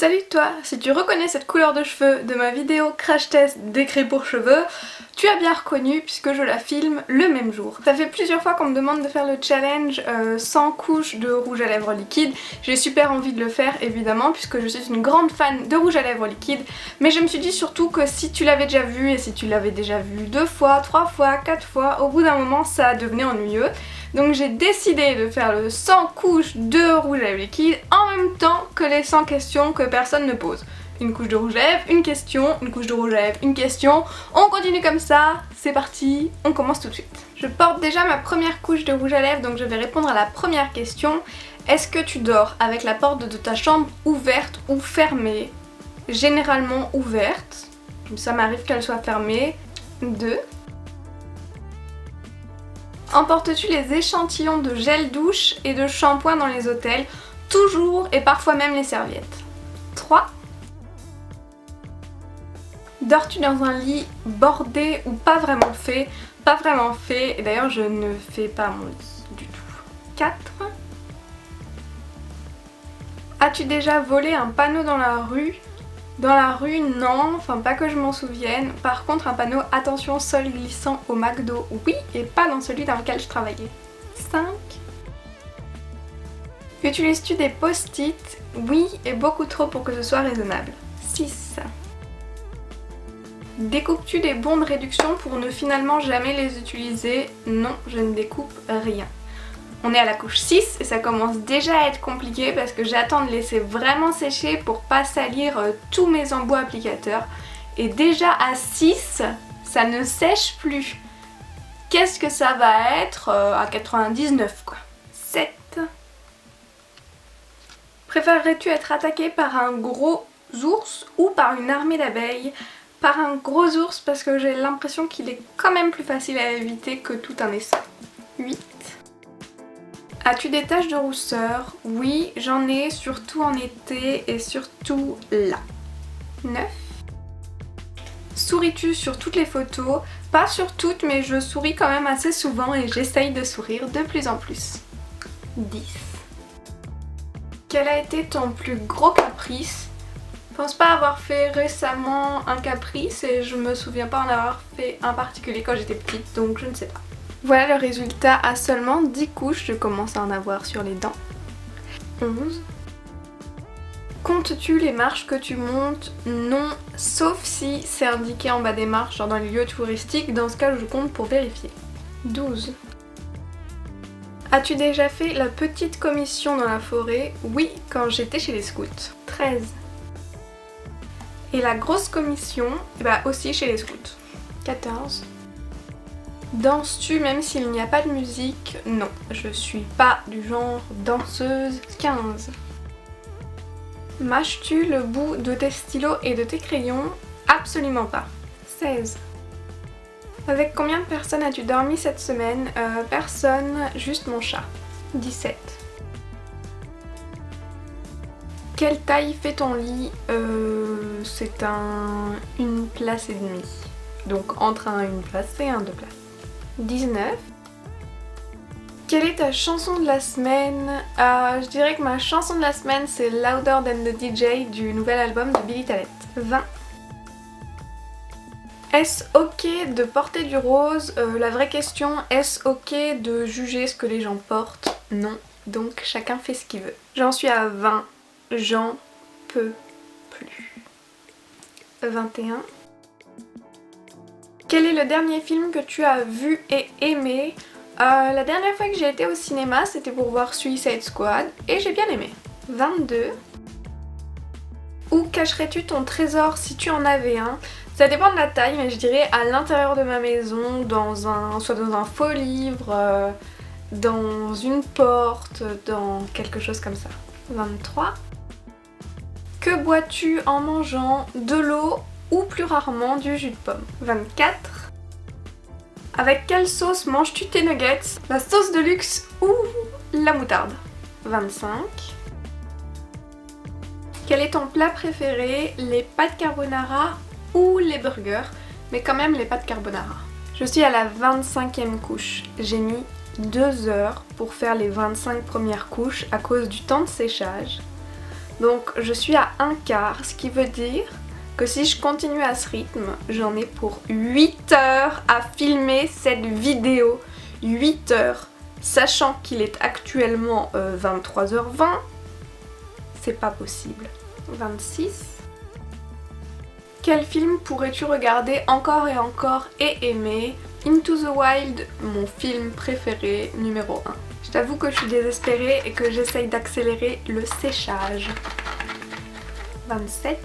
Salut toi, si tu reconnais cette couleur de cheveux de ma vidéo crash test décret pour cheveux, tu as bien reconnu puisque je la filme le même jour. Ça fait plusieurs fois qu'on me demande de faire le challenge 100 couches de rouge à lèvres liquide. J'ai super envie de le faire évidemment puisque je suis une grande fan de rouge à lèvres liquide, mais je me suis dit surtout que si tu l'avais déjà vu et si tu l'avais déjà vu 2 fois, 3 fois, 4 fois, au bout d'un moment ça devenait ennuyeux. Donc j'ai décidé de faire le 100 couches de rouge à lèvres liquide en même temps que les 100 questions que personne ne pose. Une couche de rouge à lèvres, une question, une couche de rouge à lèvres, une question. On continue comme ça, c'est parti, on commence tout de suite. Je porte déjà ma première couche de rouge à lèvres, donc je vais répondre à la première question. Est-ce que tu dors avec la porte de ta chambre ouverte ou fermée? Généralement ouverte, ça m'arrive qu'elle soit fermée. 2. Emportes-tu les échantillons de gel douche et de shampoing dans les hôtels, toujours et parfois même les serviettes? 3. Dors-tu dans un lit bordé ou pas vraiment fait? Pas vraiment fait, et d'ailleurs je ne fais pas mon lit du tout. 4. As-tu déjà volé un panneau dans la rue? Dans la rue, non, enfin pas que je m'en souvienne. Par contre, un panneau attention sol glissant au McDo, oui, et pas dans celui dans lequel je travaillais. 5. Utilises-tu des post-it? Oui, et beaucoup trop pour que ce soit raisonnable. 6. Découpes-tu des bons de réduction pour ne finalement jamais les utiliser? Non, je ne découpe rien. On est à la couche 6 et ça commence déjà à être compliqué parce que j'attends de laisser vraiment sécher pour pas salir tous mes embouts applicateurs. Et déjà à 6, ça ne sèche plus. Qu'est-ce que ça va être à 99 quoi? 7. Préférerais-tu être attaqué par un gros ours ou par une armée d'abeilles? Par un gros ours parce que j'ai l'impression qu'il est quand même plus facile à éviter que tout un essaim. 8. As-tu des taches de rousseur? Oui, j'en ai, surtout en été et surtout là. 9. Souris-tu sur toutes les photos? Pas sur toutes, mais je souris quand même assez souvent et j'essaye de sourire de plus en plus. 10. Quel a été ton plus gros caprice? Je pense pas avoir fait récemment un caprice et je me souviens pas en avoir fait un particulier quand j'étais petite, donc je ne sais pas. Voilà le résultat à seulement 10 couches, je commence à en avoir sur les dents. 11. Comptes-tu les marches que tu montes? Non, sauf si c'est indiqué en bas des marches, genre dans les lieux touristiques, dans ce cas je compte pour vérifier. 12. As-tu déjà fait la petite commission dans la forêt? Oui, quand j'étais chez les scouts. 13. Et la grosse commission, aussi chez les scouts. 14. Danses-tu même s'il n'y a pas de musique? Non, je suis pas du genre danseuse. 15. Mâches-tu le bout de tes stylos et de tes crayons? Absolument pas. 16. Avec combien de personnes as-tu dormi cette semaine? Personne, juste mon chat. 17. Quelle taille fait ton lit? C'est une place et demie. Donc entre une place et 2 places. 19. Quelle est ta chanson de la semaine? Je dirais que ma chanson de la semaine c'est Louder Than the DJ du nouvel album de Billy Talent. 20. Est-ce ok de porter du rose? La vraie question, est-ce ok de juger ce que les gens portent? Non, donc chacun fait ce qu'il veut. J'en suis à 20, j'en peux plus. 21. Quel est le dernier film que tu as vu et aimé? La dernière fois que j'ai été au cinéma, c'était pour voir Suicide Squad et j'ai bien aimé. 22. Où cacherais-tu ton trésor si tu en avais un? Ça dépend de la taille, mais je dirais à l'intérieur de ma maison, soit dans un faux livre, dans une porte, dans quelque chose comme ça. 23. Que bois-tu en mangeant? De l'eau ou plus rarement du jus de pomme? 24. Avec quelle sauce manges-tu tes nuggets? La sauce de luxe ou la moutarde? 25. Quel est ton plat préféré? Les pâtes carbonara ou les burgers? Mais quand même les pâtes carbonara. Je suis à la 25e couche. J'ai mis 2 heures pour faire les 25 premières couches à cause du temps de séchage. Donc je suis à un quart, ce qui veut dire que si je continue à ce rythme, j'en ai pour 8 heures à filmer cette vidéo. 8 heures, sachant qu'il est actuellement 23h20, c'est pas possible. 26. Quel film pourrais-tu regarder encore et encore et aimer? Into the Wild, mon film préféré numéro 1. Je t'avoue que je suis désespérée et que j'essaye d'accélérer le séchage. 27.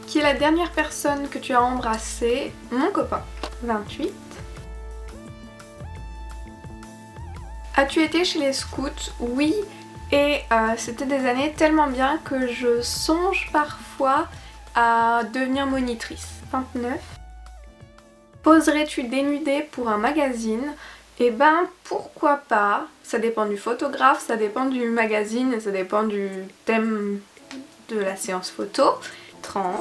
Qui est la dernière personne que tu as embrassée? Mon copain. 28. As-tu été chez les scouts? Oui, et c'était des années tellement bien que je songe parfois à devenir monitrice. 29. Poserais-tu dénudée pour un magazine? Eh ben pourquoi pas, ça dépend du photographe, ça dépend du magazine, ça dépend du thème de la séance photo. 30.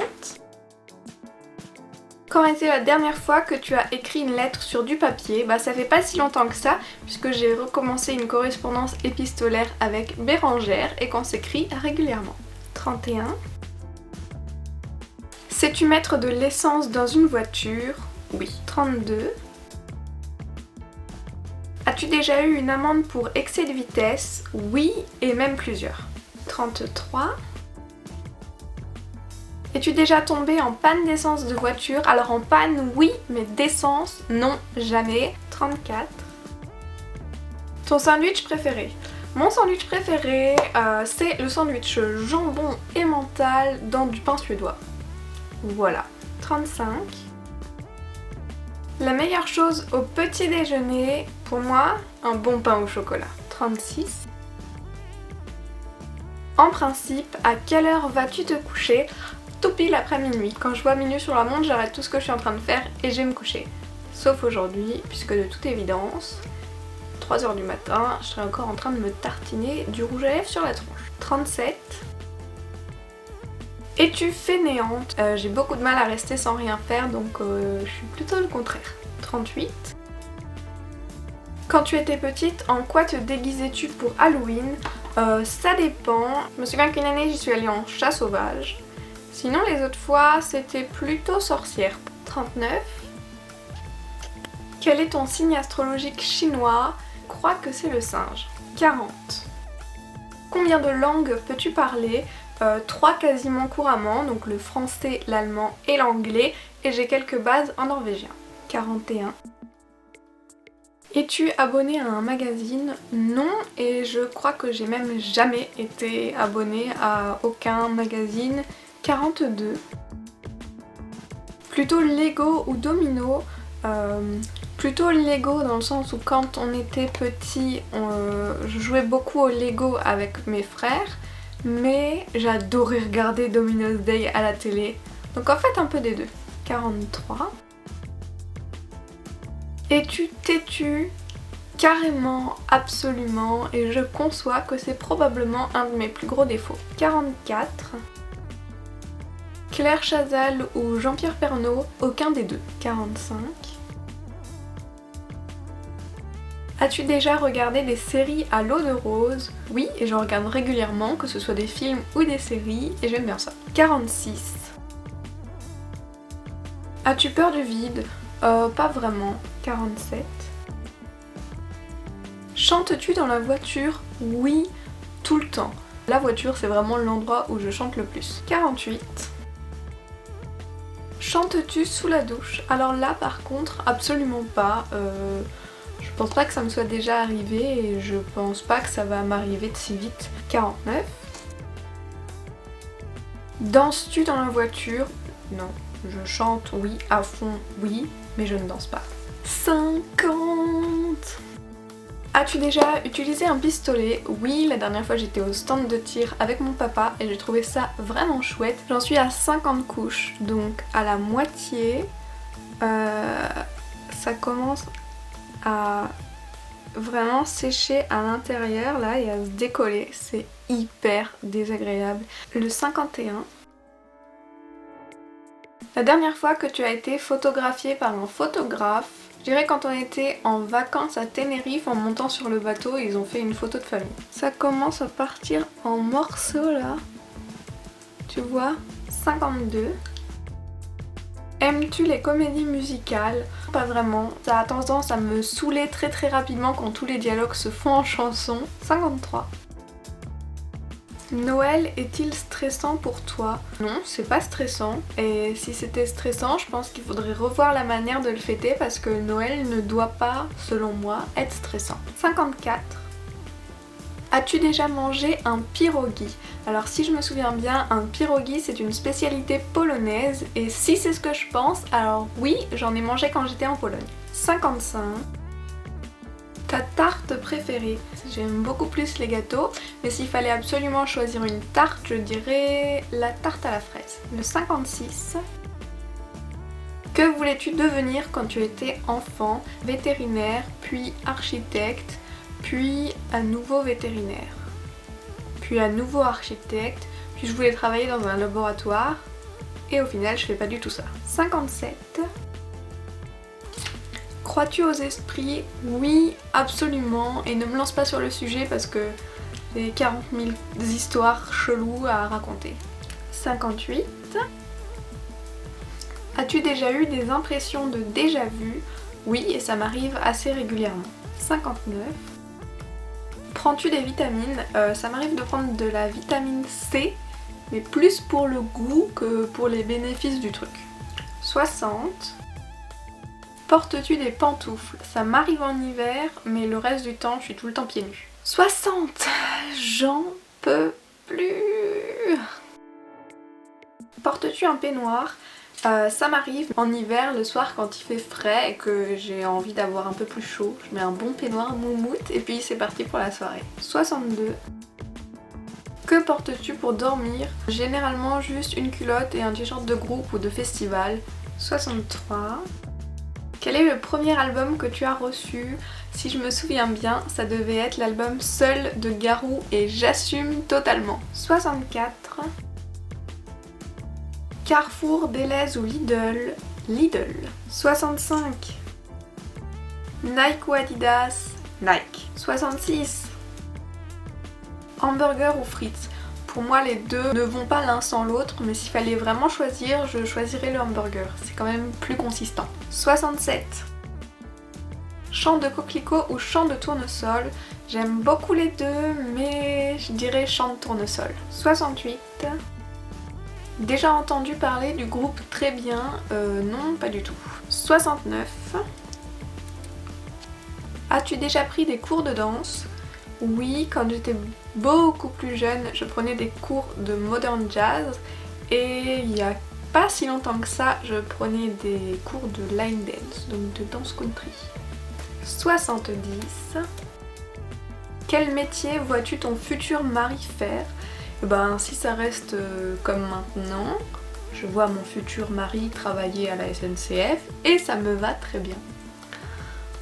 Quand était la dernière fois que tu as écrit une lettre sur du papier? Bah ça fait pas si longtemps que ça, puisque j'ai recommencé une correspondance épistolaire avec Bérangère et qu'on s'écrit régulièrement. 31. Sais-tu mettre de l'essence dans une voiture? Oui. 32. As-tu déjà eu une amende pour excès de vitesse? Oui, et même plusieurs. 33. Es-tu déjà tombé en panne d'essence de voiture? Alors en panne, oui, mais d'essence, non, jamais. 34. Ton sandwich préféré? Mon sandwich préféré, c'est le sandwich jambon et mental dans du pain suédois. Voilà. 35. La meilleure chose au petit déjeuner, pour moi, un bon pain au chocolat. 36. En principe, à quelle heure vas-tu te coucher? Tout pile après minuit. Quand je vois minuit sur la montre, j'arrête tout ce que je suis en train de faire et je vais me coucher. Sauf aujourd'hui, puisque de toute évidence, 3h du matin, je serai encore en train de me tartiner du rouge à lèvres sur la tronche. 37. Es-tu fainéante? J'ai beaucoup de mal à rester sans rien faire, donc je suis plutôt le contraire. 38. Quand tu étais petite, en quoi te déguisais-tu pour Halloween? Ça dépend. Je me souviens qu'une année, j'y suis allée en chat sauvage. Sinon, les autres fois, c'était plutôt sorcière. 39. Quel est ton signe astrologique chinois? Je crois que c'est le singe. 40. Combien de langues peux-tu parler? 3 quasiment couramment, donc le français, l'allemand et l'anglais, et j'ai quelques bases en norvégien. 41. Es-tu abonnée à un magazine? Non, et je crois que j'ai même jamais été abonnée à aucun magazine. 42. Plutôt Lego ou Domino? Plutôt Lego dans le sens où quand on était petit, je jouais beaucoup au Lego avec mes frères, mais j'adorais regarder Domino's Day à la télé. Donc en fait un peu des deux. 43. Es-tu têtu? Carrément, absolument, et je conçois que c'est probablement un de mes plus gros défauts. 44. Claire Chazal ou Jean-Pierre Pernaut? Aucun des deux. 45. As-tu déjà regardé des séries à l'eau de rose? Oui, et je regarde régulièrement, que ce soit des films ou des séries, et j'aime bien ça. 46. As-tu peur du vide? Pas vraiment. 47. Chantes-tu dans la voiture? Oui, tout le temps. La voiture, c'est vraiment l'endroit où je chante le plus. 48. Chantes-tu sous la douche? Alors là, par contre, absolument pas. Je pense pas que ça me soit déjà arrivé et je pense pas que ça va m'arriver de si vite. 49. Danses-tu dans la voiture? Non. Je chante, oui, à fond, oui, mais je ne danse pas. 50. As-tu déjà utilisé un pistolet? Oui, la dernière fois j'étais au stand de tir avec mon papa et j'ai trouvé ça vraiment chouette. J'en suis à 50 couches, donc à la moitié, ça commence à vraiment sécher à l'intérieur là et à se décoller. C'est hyper désagréable. Le 51. La dernière fois que tu as été photographiée par un photographe? Je dirais quand on était en vacances à Tenerife, en montant sur le bateau, ils ont fait une photo de famille. Ça commence à partir en morceaux là. Tu vois, 52. Aimes-tu les comédies musicales? Pas vraiment. Ça a tendance à me saouler très rapidement quand tous les dialogues se font en chanson. 53. Noël est-il stressant pour toi? Non, c'est pas stressant. Et si c'était stressant, je pense qu'il faudrait revoir la manière de le fêter parce que Noël ne doit pas, selon moi, être stressant. 54. As-tu déjà mangé un pierogi? Alors si je me souviens bien, un pierogi c'est une spécialité polonaise et si c'est ce que je pense, alors oui, j'en ai mangé quand j'étais en Pologne. 55. Ta tarte préférée? J'aime beaucoup plus les gâteaux, mais s'il fallait absolument choisir une tarte, je dirais la tarte à la fraise. Le 56. Que voulais-tu devenir quand tu étais enfant? Vétérinaire, puis architecte, puis à nouveau vétérinaire, puis à nouveau architecte, puis je voulais travailler dans un laboratoire, et au final je fais pas du tout ça. 57. Crois-tu aux esprits? Oui, absolument, et ne me lance pas sur le sujet parce que j'ai 40 000 histoires cheloues à raconter. 58. As-tu déjà eu des impressions de déjà-vu? Oui, et ça m'arrive assez régulièrement. 59. Prends-tu des vitamines? Ça m'arrive de prendre de la vitamine C, mais plus pour le goût que pour les bénéfices du truc. 60. Portes-tu des pantoufles? Ça m'arrive en hiver, mais le reste du temps, je suis tout le temps pieds nus. 60. J'en peux plus. Portes-tu un peignoir? Ça m'arrive en hiver, le soir quand il fait frais et que j'ai envie d'avoir un peu plus chaud, je mets un bon peignoir moumoute et puis c'est parti pour la soirée. 62. Que portes-tu pour dormir? Généralement juste une culotte et un t-shirt de groupe ou de festival. 63. Quel est le premier album que tu as reçu? Si je me souviens bien, ça devait être l'album Seul de Garou et j'assume totalement. 64. Carrefour, Delhaize ou Lidl? Lidl. 65. Nike ou Adidas? Nike. 66. Hamburger ou frites? Pour moi les deux ne vont pas l'un sans l'autre, mais s'il fallait vraiment choisir, je choisirais le hamburger. C'est quand même plus consistant. 67. Champ de coquelicot ou champ de tournesol? J'aime beaucoup les deux, mais je dirais champ de tournesol. 68. Déjà entendu parler du groupe Très Bien? Non, pas du tout. 69. As-tu déjà pris des cours de danse? Oui, quand j'étais beaucoup plus jeune, je prenais des cours de modern jazz et il n'y a pas si longtemps que ça, je prenais des cours de line dance, donc de danse country. 70. Quel métier vois-tu ton futur mari faire? Ben si ça reste comme maintenant, je vois mon futur mari travailler à la SNCF et ça me va très bien.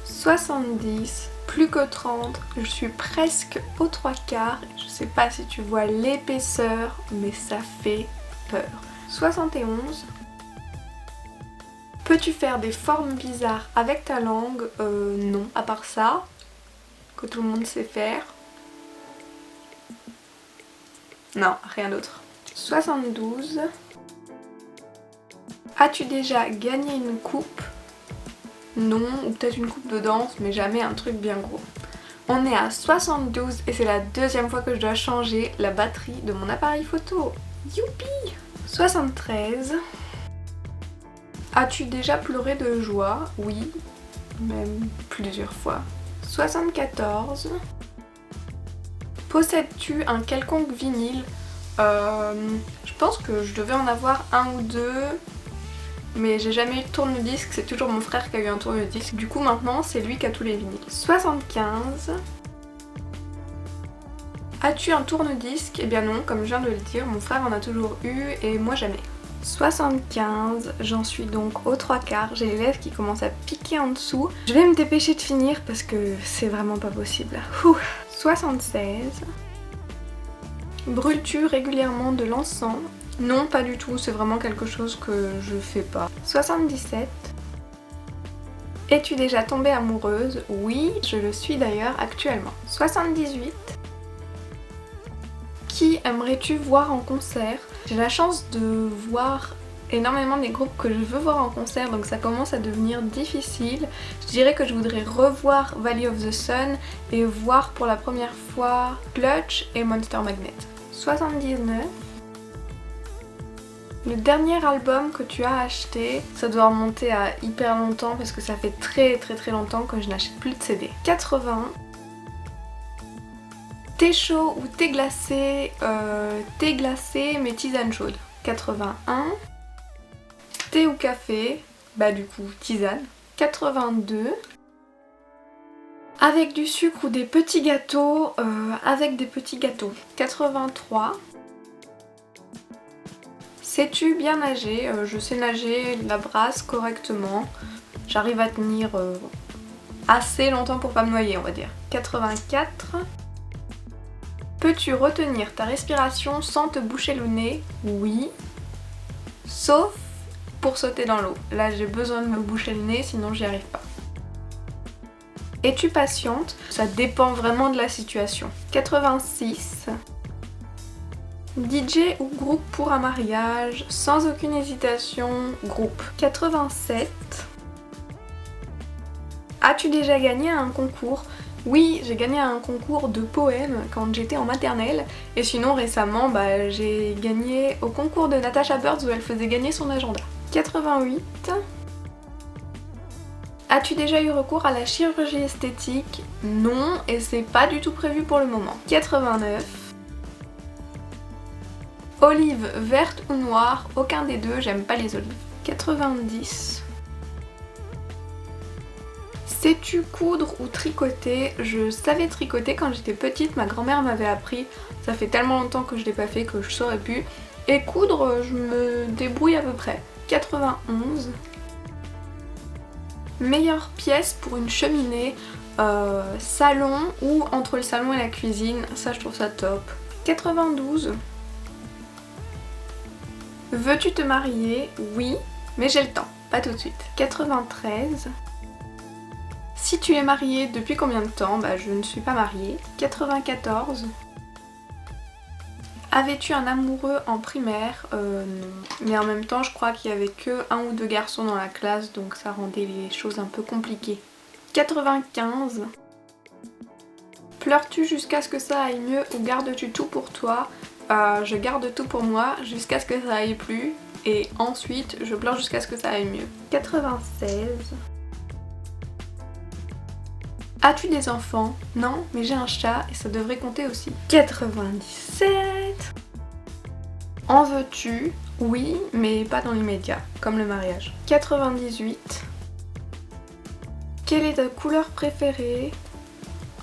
70, plus que 30, je suis presque aux 3/4, je sais pas si tu vois l'épaisseur mais ça fait peur. 71. Peux-tu faire des formes bizarres avec ta langue? Non, à part ça, que tout le monde sait faire. Non, rien d'autre. 72. As-tu déjà gagné une coupe? Non, ou peut-être une coupe de danse, mais jamais un truc bien gros. On est à 72 et c'est la deuxième fois que je dois changer la batterie de mon appareil photo. Youpi! 73. As-tu déjà pleuré de joie? Oui, même plusieurs fois. 74. Possèdes-tu un quelconque vinyle? Je pense que je devais en avoir un ou deux, mais j'ai jamais eu de tourne-disque, c'est toujours mon frère qui a eu un tourne-disque. Du coup maintenant c'est lui qui a tous les vinyles. 75. As-tu un tourne-disque? Eh bien non, comme je viens de le dire, mon frère en a toujours eu et moi jamais. 75, j'en suis donc aux 3/4, j'ai les lèvres qui commencent à piquer en dessous. Je vais me dépêcher de finir parce que c'est vraiment pas possible. 76. Brûles-tu régulièrement de l'encens? Non, pas du tout, c'est vraiment quelque chose que je fais pas. 77. Es-tu déjà tombée amoureuse? Oui, je le suis d'ailleurs actuellement. 78. Qui aimerais-tu voir en concert? J'ai la chance de voir énormément des groupes que je veux voir en concert, donc ça commence à devenir difficile. Je dirais que je voudrais revoir Valley of the Sun et voir pour la première fois Clutch et Monster Magnet. 79. Le dernier album que tu as acheté, ça doit remonter à hyper longtemps parce que ça fait très longtemps que je n'achète plus de CD. 80. Thé chaud ou thé glacé? Thé glacé mais tisane chaude. 81. Thé ou café? Bah du coup tisane. 82. Avec du sucre ou des petits gâteaux? Avec des petits gâteaux. 83. Sais-tu bien nager? Je sais nager la brasse correctement. J'arrive à tenir assez longtemps pour pas me noyer, on va dire. 84. Peux-tu retenir ta respiration sans te boucher le nez? Oui. Sauf pour sauter dans l'eau. Là j'ai besoin de me boucher le nez, sinon j'y arrive pas. Es-tu patiente? Ça dépend vraiment de la situation. 86. DJ ou groupe pour un mariage? Sans aucune hésitation, groupe. 87. As-tu déjà gagné un concours? Oui, j'ai gagné un concours de poèmes quand j'étais en maternelle, et sinon récemment j'ai gagné au concours de Natasha Birds où elle faisait gagner son agenda. 88. As-tu déjà eu recours à la chirurgie esthétique? Non, et c'est pas du tout prévu pour le moment. 89. Olive verte ou noire? Aucun des deux, j'aime pas les olives. 90. Sais-tu coudre ou tricoter? Je savais tricoter quand j'étais petite, ma grand-mère m'avait appris. Ça fait tellement longtemps que je l'ai pas fait que je saurais plus. Et coudre, je me débrouille à peu près. 91. Meilleure pièce pour une cheminée? Salon ou entre le salon et la cuisine, ça je trouve ça top. 92. Veux-tu te marier? Oui, mais j'ai le temps, pas tout de suite. 93. Si tu es mariée, depuis combien de temps? Je ne suis pas mariée. 94. Avais-tu un amoureux en primaire? Non. Mais en même temps, je crois qu'il y avait que 1 ou 2 garçons dans la classe, donc ça rendait les choses un peu compliquées. 95. Pleures-tu jusqu'à ce que ça aille mieux ou gardes-tu tout pour toi? Je garde tout pour moi jusqu'à ce que ça aille plus, et ensuite je pleure jusqu'à ce que ça aille mieux. 96. As-tu des enfants? Non, mais j'ai un chat et ça devrait compter aussi. 97. En veux-tu? Oui, mais pas dans l'immédiat, comme le mariage. 98. Quelle est ta couleur préférée?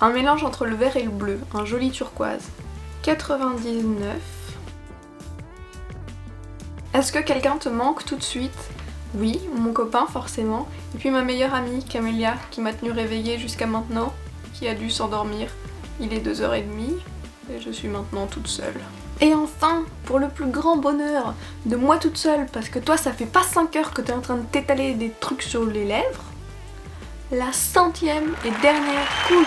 Un mélange entre le vert et le bleu, un joli turquoise. 99. Est-ce que quelqu'un te manque tout de suite? Oui, mon copain forcément, et puis ma meilleure amie Camélia qui m'a tenue réveillée jusqu'à maintenant, qui a dû s'endormir. Il est 2h30 et je suis maintenant toute seule. Et enfin, pour le plus grand bonheur de moi toute seule, parce que toi ça fait pas 5 heures que t'es en train de t'étaler des trucs sur les lèvres, la 100e et dernière couche.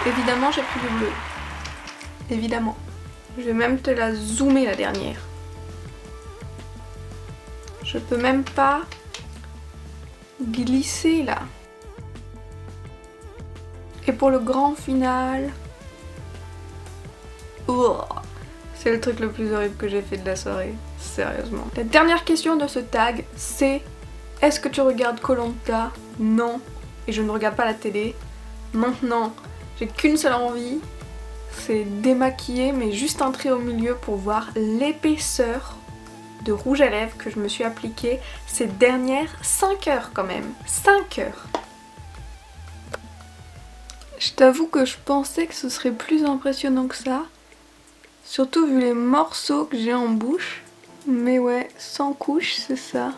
Évidemment j'ai pris le bleu. Évidemment. Je vais même te la zoomer la dernière. Je peux même pas glisser là. Et pour le grand final... Oh, c'est le truc le plus horrible que j'ai fait de la soirée. Sérieusement. La dernière question de ce tag, c'est... Est-ce que tu regardes Koh-Lanta? Non. Et je ne regarde pas la télé. Maintenant, j'ai qu'une seule envie. C'est démaquiller, mais juste un trait au milieu pour voir l'épaisseur de rouge à lèvres que je me suis appliqué ces dernières 5 heures quand même. 5 heures. Je t'avoue que je pensais que ce serait plus impressionnant que ça. Surtout vu les morceaux que j'ai en bouche. Mais ouais, 100 couches, c'est ça.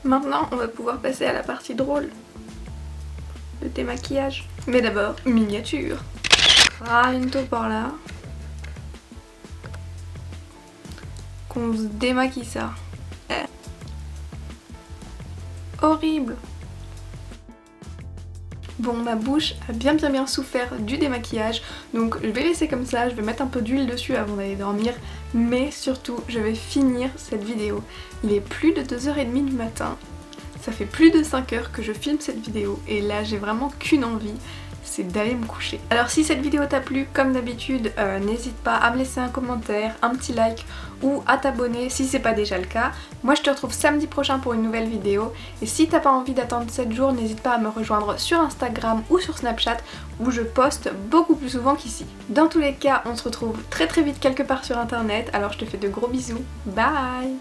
Maintenant, on va pouvoir passer à la partie drôle. Le démaquillage. Mais d'abord, miniature. Une taupe par là. qu'on se démaquille ça. Horrible. Bon, ma bouche a bien souffert du démaquillage, donc je vais laisser comme ça, je vais mettre un peu d'huile dessus avant d'aller dormir, mais surtout je vais finir cette vidéo. Il est plus de 2h30 du matin, ça fait plus de 5 heures que je filme cette vidéo et là j'ai vraiment qu'une envie, c'est d'aller me coucher. Alors si cette vidéo t'a plu, comme d'habitude, n'hésite pas à me laisser un commentaire, un petit like ou à t'abonner si c'est pas déjà le cas. Moi je te retrouve samedi prochain pour une nouvelle vidéo et si t'as pas envie d'attendre 7 jours, n'hésite pas à me rejoindre sur Instagram ou sur Snapchat où je poste beaucoup plus souvent qu'ici. Dans tous les cas, on se retrouve très vite quelque part sur internet, alors je te fais de gros bisous, bye.